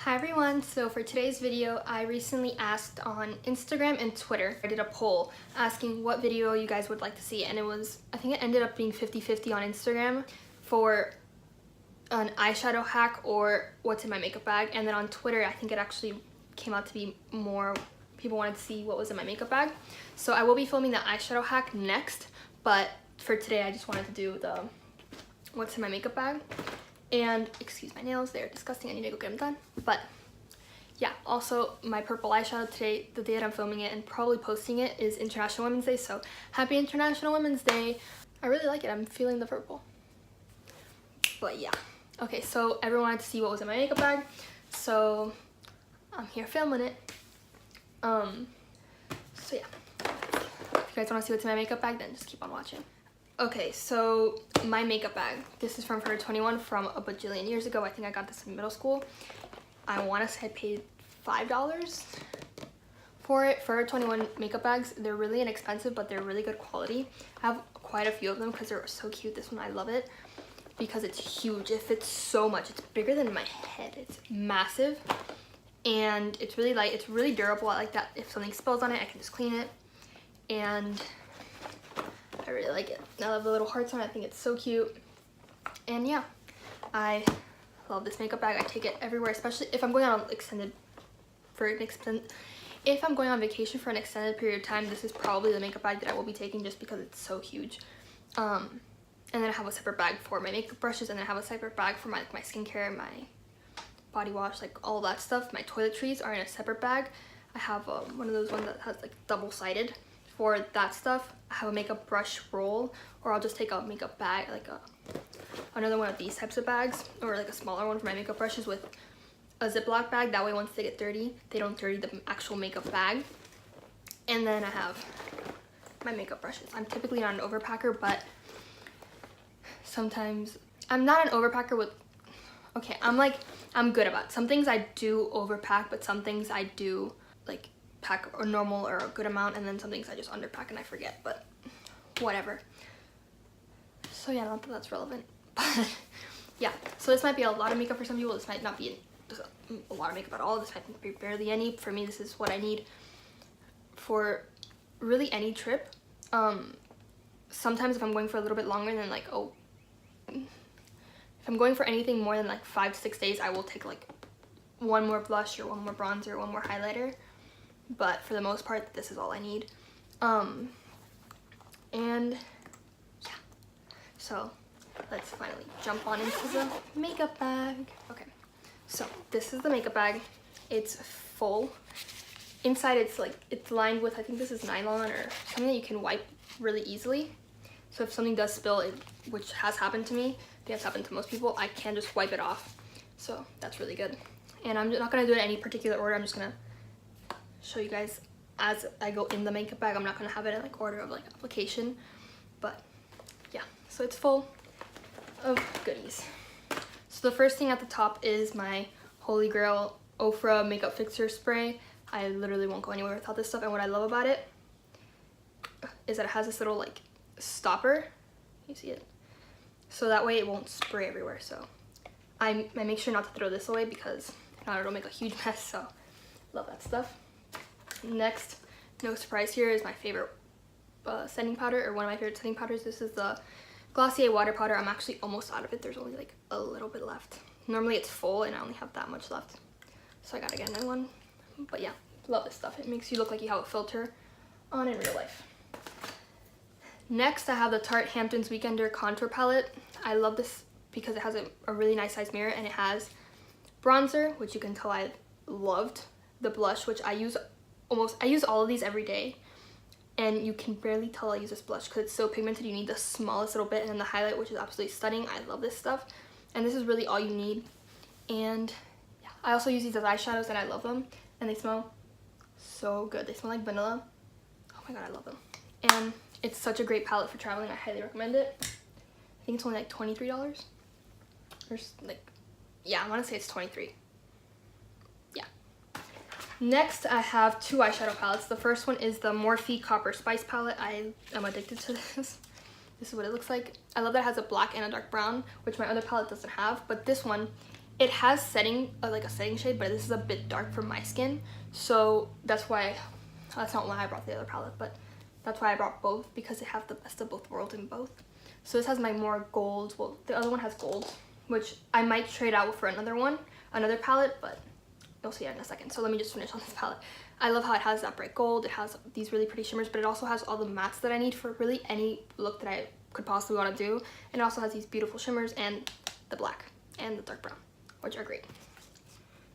Hi everyone, so for today's video I recently asked on Instagram and Twitter. I did a poll asking what video you guys would like to see, and I think it ended up being 50-50 on Instagram for an eyeshadow hack or what's in my makeup bag, and then on Twitter I think it actually came out to be more people wanted to see what was in my makeup bag. So I will be filming the eyeshadow hack next, but for today I just wanted to do the what's in my makeup bag. And excuse my nails, they're disgusting, I need to go get them done. But yeah, also my purple eyeshadow today, the day that I'm filming it and probably posting it, is International Women's Day, so happy International Women's Day. I really like it, I'm feeling the purple. But yeah, okay, so everyone wanted to see what was in my makeup bag, so I'm here filming it. So yeah, if you guys want to see what's in my makeup bag, then just keep on watching. Okay, so my makeup bag. This is from Forever 21 from a bajillion years ago. I think I got this in middle school. I want to say I paid $5 for it. Forever 21 makeup bags, they're really inexpensive, but they're really good quality. I have quite a few of them because they're so cute. This one, I love it because it's huge. It fits so much. It's bigger than my head. It's massive, and it's really light. It's really durable. I like that if something spills on it, I can just clean it, and I really like it. I love the little hearts on it. I think it's so cute. And yeah, I love this makeup bag. I take it everywhere, especially if I'm going on if I'm going on vacation for an extended period of time. This is probably the makeup bag that I will be taking just because it's so huge. And then I have a separate bag for my makeup brushes, and then I have a separate bag for my skincare, my body wash, like all that stuff. My toiletries are in a separate bag. I have one of those ones that has like double-sided for that stuff. I have a makeup brush roll, or I'll just take a makeup bag, like another one of these types of bags, or like a smaller one for my makeup brushes with a Ziploc bag. That way once they get dirty, they don't dirty the actual makeup bag. And then I have my makeup brushes. I'm typically not an overpacker, but sometimes I'm not an overpacker with, okay, I'm good about it. Some things I do overpack, but some things I do like pack a normal or a good amount, and then some things I just underpack and I forget, but whatever. So yeah, not that that's relevant, but yeah, so this might be a lot of makeup for some people. This might not be a lot of makeup at all. This might be barely any. For me, this is what I need for really any trip. Sometimes if I'm going for a little bit longer than like, if I'm going for anything more than like 5-6 days, I will take like one more blush or one more bronzer, one more highlighter. But for the most part, this is all I need. And yeah, so let's finally jump on into the makeup bag. Okay, so this is the makeup bag. It's full. Inside it's lined with, I think this is nylon or something that you can wipe really easily. So if something does spill, which has happened to me, I think it's happened to most people, I can just wipe it off. So that's really good. And I'm not gonna do it in any particular order. I'm just gonna show you guys as I go in the makeup bag. I'm not gonna have it in like order of like application, but yeah, so it's full of goodies. So the first thing at the top is my Holy Grail Ofra Makeup Fixer Spray. I literally won't go anywhere without this stuff, and what I love about it is that it has this little like stopper, you see it, so that way it won't spray everywhere. So I make sure not to throw this away because if not, it'll make a huge mess. So love that stuff. Next, no surprise here, is my favorite setting powder, or one of my favorite setting powders. This is the Glossier Water Powder. I'm actually almost out of it. There's only like a little bit left. Normally it's full and I only have that much left, so I gotta get another one. But yeah, love this stuff. It makes you look like you have a filter on in real life. Next, I have the Tarte Hamptons Weekender Contour Palette. I love this because it has a really nice size mirror, and it has bronzer, which you can tell I loved, the blush, which I use all of these every day, and you can barely tell I use this blush because it's so pigmented. You need the smallest little bit, and then the highlight, which is absolutely stunning. I love this stuff, and this is really all you need. And yeah, I also use these as eyeshadows, and I love them, and they smell so good. They smell like vanilla. Oh my god, I love them. And it's such a great palette for traveling. I highly recommend it. I think it's only like $23, or like, yeah, I want to say it's 23. Next, I have two eyeshadow palettes. The first one is the Morphe Copper Spice palette. I am addicted to this. This is what it looks like. I love that it has a black and a dark brown, which my other palette doesn't have, but this one It has setting, like a setting shade, but this is a bit dark for my skin. So that's not why I brought the other palette, but that's why I brought both, because they have the best of both worlds in both. So this has my more gold, well, the other one has gold, which I might trade out for another palette, but you'll see it in a second. So let me just finish on this palette. I love how it has that bright gold, it has these really pretty shimmers, but it also has all the mattes that I need for really any look that I could possibly want to do. And it also has these beautiful shimmers and the black and the dark brown, which are great.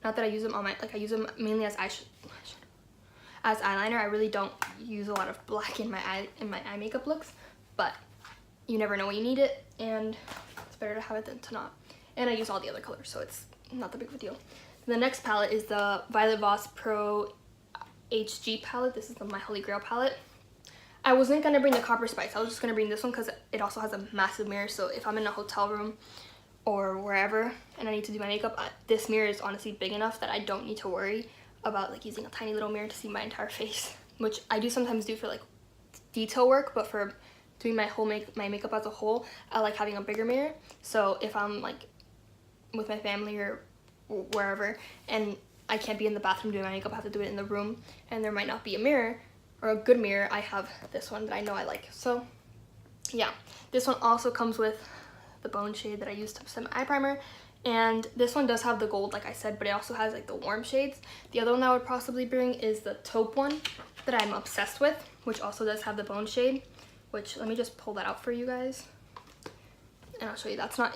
Not that I use them on my, like I use them mainly as as eyeliner. I really don't use a lot of black in my eye makeup looks, but you never know when you need it, and it's better to have it than to not. And I use all the other colors, so it's not that big of a deal. The next palette is the Violet Voss Pro HG palette. This is the My Holy Grail palette. I wasn't gonna bring the Copper Spice. I was just gonna bring this one because it also has a massive mirror. So if I'm in a hotel room or wherever and I need to do my makeup, this mirror is honestly big enough that I don't need to worry about like using a tiny little mirror to see my entire face, which I do sometimes do for like detail work, but for doing my whole my makeup as a whole, I like having a bigger mirror. So if I'm like with my family or wherever and I can't be in the bathroom doing my makeup, I have to do it in the room and there might not be a mirror or a good mirror, I have this one that I know I like. So yeah, this one also comes with the bone shade that I used to set my eye primer, and this one does have the gold like I said, but it also has like the warm shades. The other one that I would possibly bring is the taupe one that I'm obsessed with, which also does have the bone shade, which let me just pull that out for you guys and I'll show you. That's not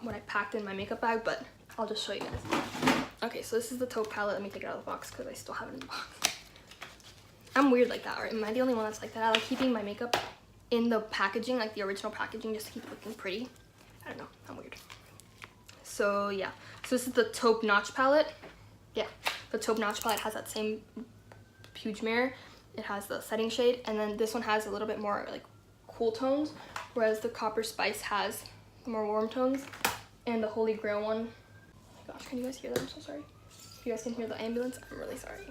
what I packed in my makeup bag, but I'll just show you guys. Okay, so this is the taupe palette. Let me take it out of the box because I still have it in the box. I'm weird like that, or am I the only one that's like that? I like keeping my makeup in the packaging, like the original packaging, just to keep it looking pretty. I don't know, I'm weird. So yeah, so this is the taupe notch palette. Yeah, the taupe notch palette has that same huge mirror. It has the setting shade, and then this one has a little bit more like cool tones, whereas the Copper Spice has the more warm tones, and the Holy Grail one, oh my gosh, can you guys hear that? I'm so sorry. If you guys can hear the ambulance, I'm really sorry.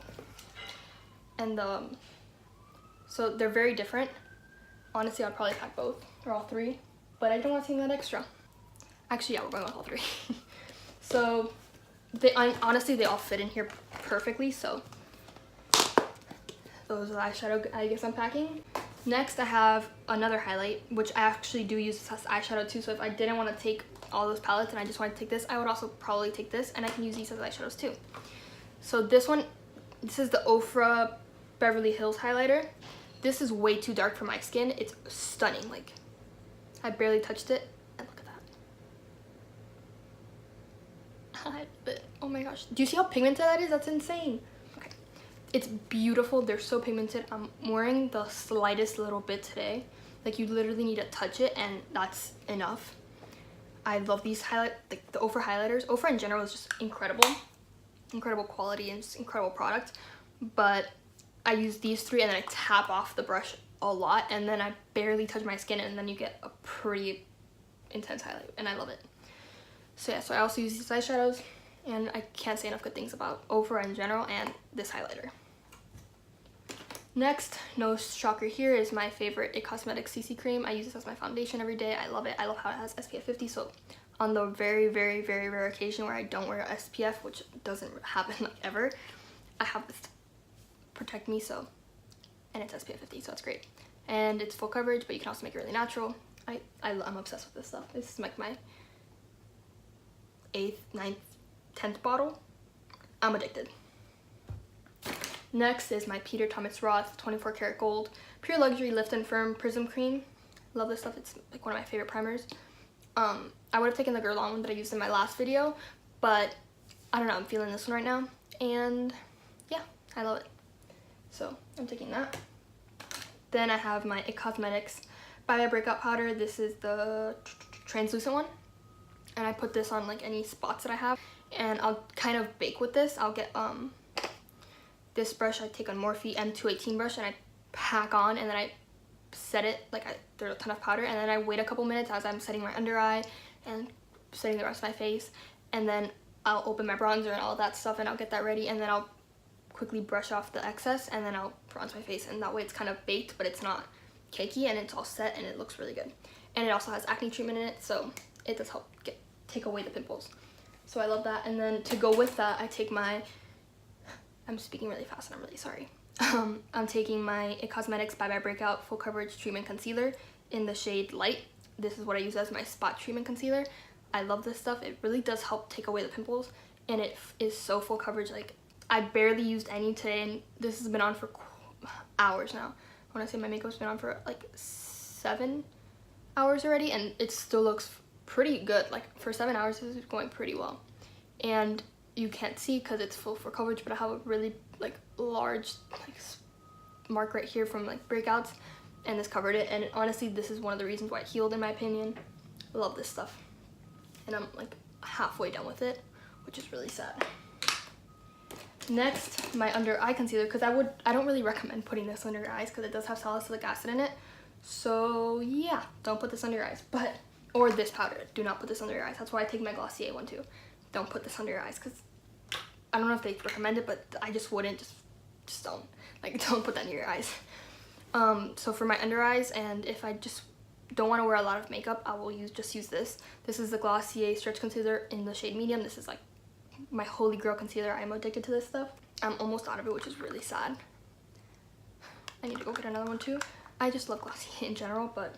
And so they're very different. Honestly, I'd probably pack both or all three, but I don't want to take that extra. Actually, yeah, we're going with all three. So honestly, they all fit in here perfectly. So those are the eyeshadow I guess I'm packing. Next, I have another highlight, which I actually do use this as eyeshadow too. So if I didn't want to take all those palettes and I just wanted to take this, I would also probably take this, and I can use these as eyeshadows too. So this is the Ofra Beverly Hills highlighter. This is way too dark for my skin. It's stunning. Like, I barely touched it, and look at that. Oh my gosh, do you see how pigmented that is? That's insane. Okay, it's beautiful. They're so pigmented. I'm wearing the slightest little bit today. Like, you literally need to touch it and that's enough. I love these the Ofra highlighters. Ofra in general is just incredible quality and just incredible product, but I use these three and then I tap off the brush a lot, and then I barely touch my skin, and then you get a pretty intense highlight, and I love it. So yeah, so I also use these eyeshadows, and I can't say enough good things about Ofra in general and this highlighter. Next, no shocker here, is my favorite IT Cosmetics CC cream. I use this as my foundation every day. I love it. I love how it has SPF 50, so on the very, very, very rare occasion where I don't wear SPF, which doesn't happen like ever, I have this to protect me, so, and it's SPF 50, so it's great. And it's full coverage, but you can also make it really natural. I'm obsessed with this stuff. This is like my 8th, 9th, 10th bottle. I'm addicted. Next is my Peter Thomas Roth 24 karat gold Pure Luxury Lift and Firm Prism Cream. Love this stuff. It's like one of my favorite primers. I would have taken the Guerlain one that I used in my last video, but I don't know, I'm feeling this one right now, and yeah, I love it. So I'm taking that. Then I have my IT Cosmetics Bio Breakout Powder. This is the translucent one, and I put this on like any spots that I have, and I'll kind of bake with this. I'll get this brush, I take a Morphe M218 brush, and I pack on, and then I set it, like there's a ton of powder, and then I wait a couple minutes as I'm setting my under eye and setting the rest of my face, and then I'll open my bronzer and all that stuff, and I'll get that ready, and then I'll quickly brush off the excess, and then I'll bronze my face, and that way it's kind of baked, but it's not cakey, and it's all set, and it looks really good. And it also has acne treatment in it, so it does help take away the pimples. So I love that. And then to go with that, I take my, I'm speaking really fast and I'm really sorry. I'm taking my It Cosmetics Bye Bye Breakout Full Coverage Treatment Concealer in the shade Light. This is what I use as my spot treatment concealer. I love this stuff. It really does help take away the pimples, and it is so full coverage. Like, I barely used any today, and this has been on for hours now. When I say my makeup's been on for like 7 hours already, and it still looks pretty good. Like, for 7 hours, this is going pretty well. And you can't see because it's full for coverage, but I have a really like large like mark right here from like breakouts, and this covered it. And honestly, this is one of the reasons why it healed, in my opinion. I love this stuff, and I'm like halfway done with it, which is really sad. Next, my under eye concealer, because I don't really recommend putting this under your eyes because it does have salicylic acid in it. So yeah, don't put this under your eyes, or this powder. Do not put this under your eyes. That's why I take my Glossier one too. Don't put this under your eyes, because I don't know if they recommend it, but I just wouldn't. Just don't. Like, don't put that near your eyes. So for my under eyes, and if I just don't want to wear a lot of makeup, I will just use this. This is the Glossier Stretch Concealer in the shade Medium. This is like my holy grail concealer. I'm addicted to this stuff. I'm almost out of it, which is really sad. I need to go get another one too. I just love Glossier in general, but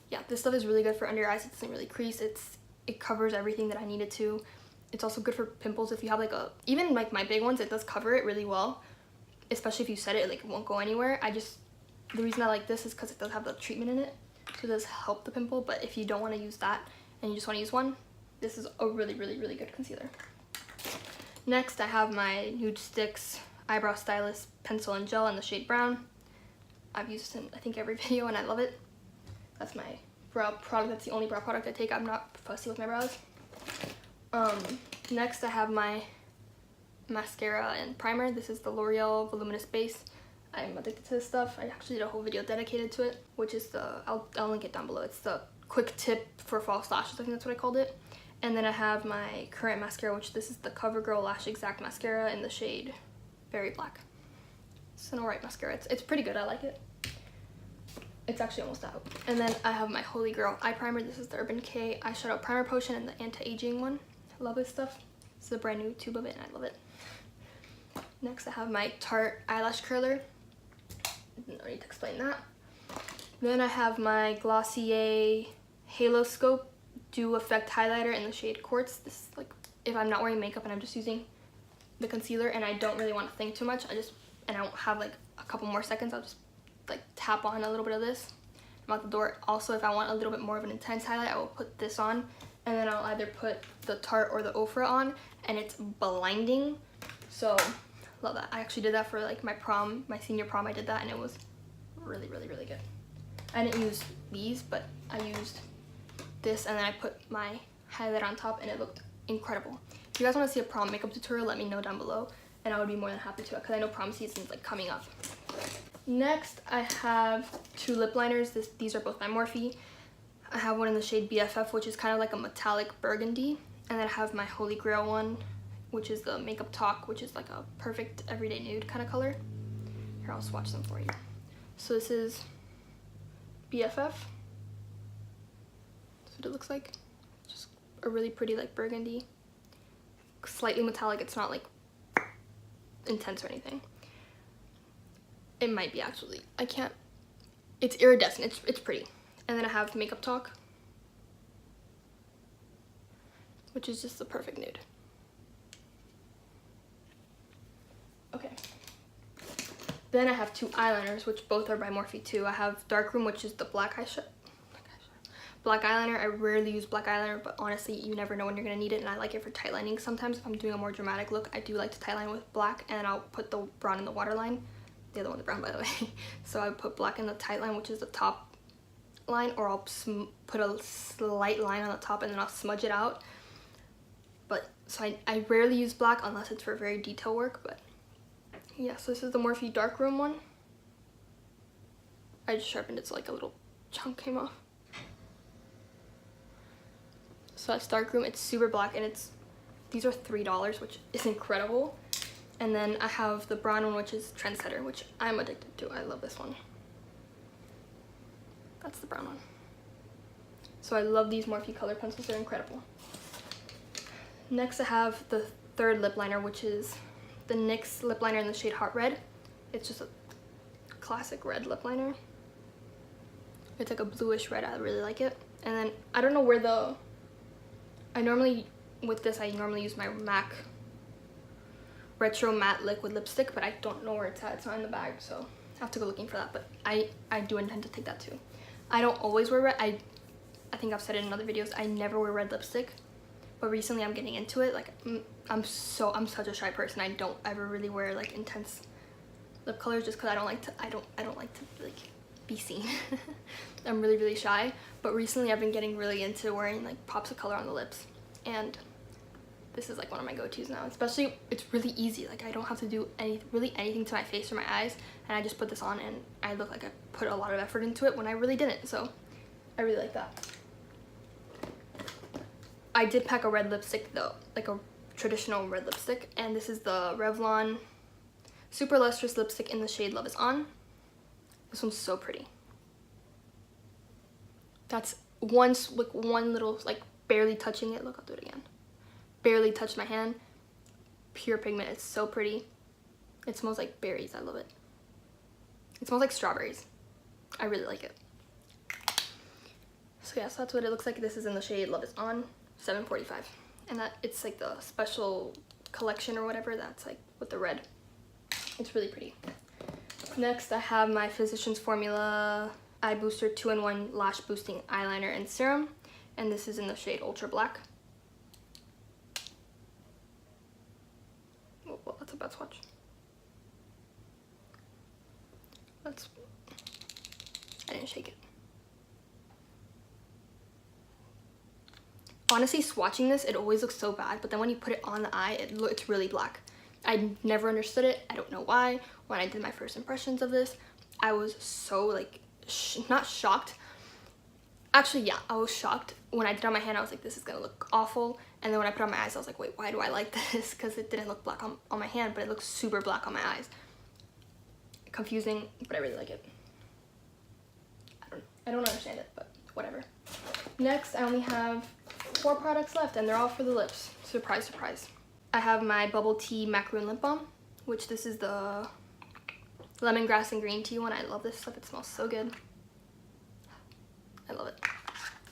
yeah, this stuff is really good for under your eyes. It doesn't really crease. It covers everything that I need it to. It's also good for pimples. If you have like even like my big ones, it does cover it really well. Especially if you set it, like, it won't go anywhere. The reason I like this is because it does have the treatment in it. So it does help the pimple, but if you don't want to use that and you just want to use one, this is a really, really, really good concealer. Next, I have my Nude Sticks Eyebrow Stylist Pencil and Gel in the shade Brown. I've used it in, I think, every video, and I love it. That's my brow product. That's the only brow product I take. I'm not fussy with my brows. Next, I have my mascara and primer. This is the L'Oreal Voluminous Base. I'm addicted to this stuff. I actually did a whole video dedicated to it, which is I'll link it down below. It's the quick tip for false lashes. I think that's what I called it. And then I have my current mascara, which this is the CoverGirl Lash Exact Mascara in the shade Berry Black. It's an alright mascara. It's pretty good. I like it. It's actually almost out. And then I have my Holy Grail eye primer. This is the Urban Decay Eyeshadow Primer Potion and the anti-aging one. I love this stuff. This is a brand new tube of it, and I love it. Next, I have my Tarte eyelash curler. No need to explain that. Then I have my Glossier Halo Scope Dew Effect Highlighter in the shade Quartz. This is like, if I'm not wearing makeup and I'm just using the concealer and I don't really want to think too much, and I don't have like a couple more seconds, I'll just like tap on a little bit of this. I'm out the door. Also, if I want a little bit more of an intense highlight, I will put this on, and then I'll either put the Tarte or the Ofra on, and it's blinding. So love that. I actually did that for like my prom, my senior prom. I did that, and it was really, really, really good. I didn't use these, but I used this, and then I put my highlight on top, and it looked incredible. If you guys want to see a prom makeup tutorial, let me know down below, and I would be more than happy to, because I know prom season is like coming up. Next, I have 2 lip liners. These are both by Morphe. I have one in the shade BFF, which is kind of like a metallic burgundy, and then I have my Holy Grail one, which is the Makeup Talk, which is like a perfect everyday nude kind of color. Here, I'll swatch them for you. So this is BFF. That's what it looks like. Just a really pretty like burgundy, slightly metallic. It's not like intense or anything. It might be actually. I can't. It's iridescent. It's pretty. And then I have Makeup Talk, which is just the perfect nude. Okay. Then I have 2 eyeliners, which both are by Morphe too. I have Darkroom, which is the black eyeliner. I rarely use black eyeliner, but honestly, you never know when you're gonna need it, and I like it for tight lining sometimes. If I'm doing a more dramatic look, I do like to tight line with black, and I'll put the brown in the waterline. The other one's brown, by the way. So I put black in the tight line, which is the top line, or I'll put a slight line on the top and then I'll smudge it out. But so I rarely use black unless it's for very detail work. But yeah, so this is the Morphe Darkroom one. I just sharpened it so like a little chunk came off. So that's Darkroom. It's super black, and these are $3, which is incredible. And then I have the brown one, which is Trendsetter, which I'm addicted to. I love this one. That's the brown one. So I love these Morphe color pencils. They're incredible. Next I have the third lip liner, which is the NYX lip liner in the shade Hot Red. It's just a classic red lip liner. It's like a bluish red. I really like it. And then I don't know where with this I normally use my MAC Retro Matte Liquid Lipstick, but I don't know where it's at. It's not in the bag, so I have to go looking for that. But I do intend to take that too. I don't always wear red. I think I've said it in other videos, I never wear red lipstick, but recently I'm getting into it. Like I'm such a shy person. I don't ever really wear like intense lip colors just because I don't like to like be seen. I'm really shy, but recently I've been getting really into wearing like pops of color on the lips, and this is like one of my go-tos now. Especially, it's really easy. Like I don't have to do anything to my face or my eyes, and I just put this on and I look like I put a lot of effort into it when I really didn't. So I really like that. I did pack a red lipstick though, like a traditional red lipstick, and this is the Revlon Super Lustrous Lipstick in the shade Love Is On. This one's so pretty. That's one little, like barely touching it. Look, I'll do it again. Barely touched my hand. Pure pigment. It's so pretty. It smells like berries. I love it. It smells like strawberries. I really like it. So yeah, so that's what it looks like. This is in the shade Love Is On, 745. And that it's like the special collection or whatever. That's like with the red. It's really pretty. Next, I have my Physicians Formula Eye Booster 2-in-1 Lash Boosting Eyeliner and Serum. And this is in the shade Ultra Black. Oh, well, that's a bad swatch. I didn't shake it. Honestly, swatching this, it always looks so bad, but then when you put it on the eye, it's really black. I never understood it. I don't know why. When I did my first impressions of this, I was so like, not shocked. Actually, yeah, I was shocked. When I did it on my hand, I was like, this is gonna look awful. And then when I put it on my eyes, I was like, wait, why do I like this? Because it didn't look black on my hand, but it looks super black on my eyes. Confusing, but I really like it. I don't understand it, but whatever. Next, I only have 4 products left, and they're all for the lips. Surprise, surprise. I have my Bubble Tea Macaroon Lip Balm, which this is the lemongrass and green tea one. I love this stuff. It smells so good. I love it.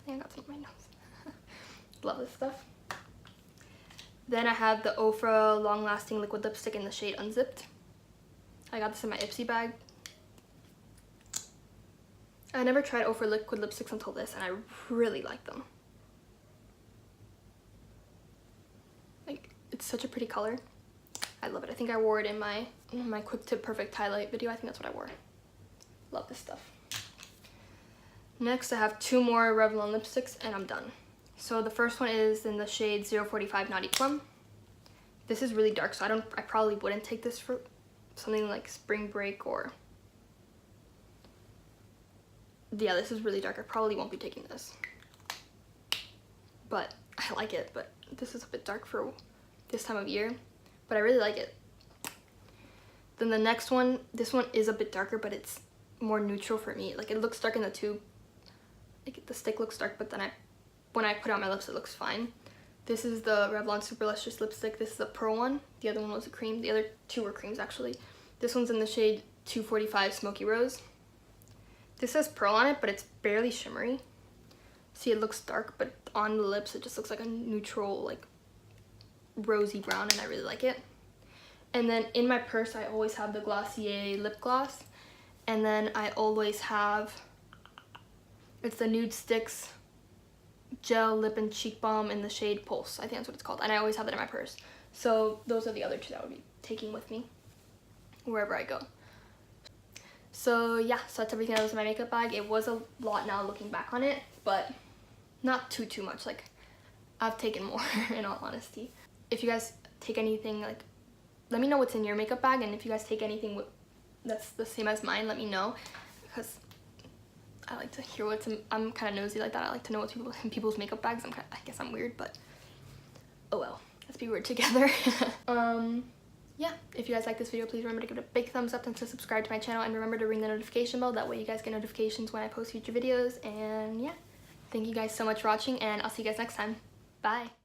I got some on my nose. Love this stuff. Then I have the Ofra Long Lasting Liquid Lipstick in the shade Unzipped. I got this in my Ipsy bag. I never tried Ofra liquid lipsticks until this, and I really like them. Like, it's such a pretty color. I love it. I think I wore it in my Quick Tip Perfect Highlight video. I think that's what I wore. Love this stuff. Next, I have 2 more Revlon lipsticks, and I'm done. So the first one is in the shade 045 Naughty Plum. This is really dark, so I probably wouldn't take this for something like spring break or... Yeah, this is really dark. I probably won't be taking this. But I like it, but this is a bit dark for this time of year. But I really like it. Then the next one, this one is a bit darker, but it's more neutral for me. Like, it looks dark in the tube. Like, the stick looks dark, but then when I put it on my lips, it looks fine. This is the Revlon Super Lustrous Lipstick. This is the pearl one. The other one was a cream. The other 2 were creams, actually. This one's in the shade 245 Smoky Rose. This says pearl on it, but it's barely shimmery. See, it looks dark, but on the lips, it just looks like a neutral, like, rosy brown, and I really like it. And then in my purse, I always have the Glossier lip gloss. And then I always have, it's the Nude Sticks Gel Lip and Cheek Balm in the shade Pulse. I think that's what it's called. And I always have that in my purse. So those are the other 2 that I would be taking with me wherever I go. So yeah, so that's everything that was in my makeup bag. It was a lot now looking back on it, but not too much. Like, I've taken more in all honesty. If you guys take anything, like, let me know what's in your makeup bag, and if you guys take anything that's the same as mine, let me know, because I like to hear what's in, I'm kind of nosy like that. I like to know what's in people's makeup bags. I guess I'm weird, but oh well, let's be weird together. Yeah, if you guys like this video, please remember to give it a big thumbs up and to subscribe to my channel, and remember to ring the notification bell. That way you guys get notifications when I post future videos. And yeah, thank you guys so much for watching, and I'll see you guys next time. Bye.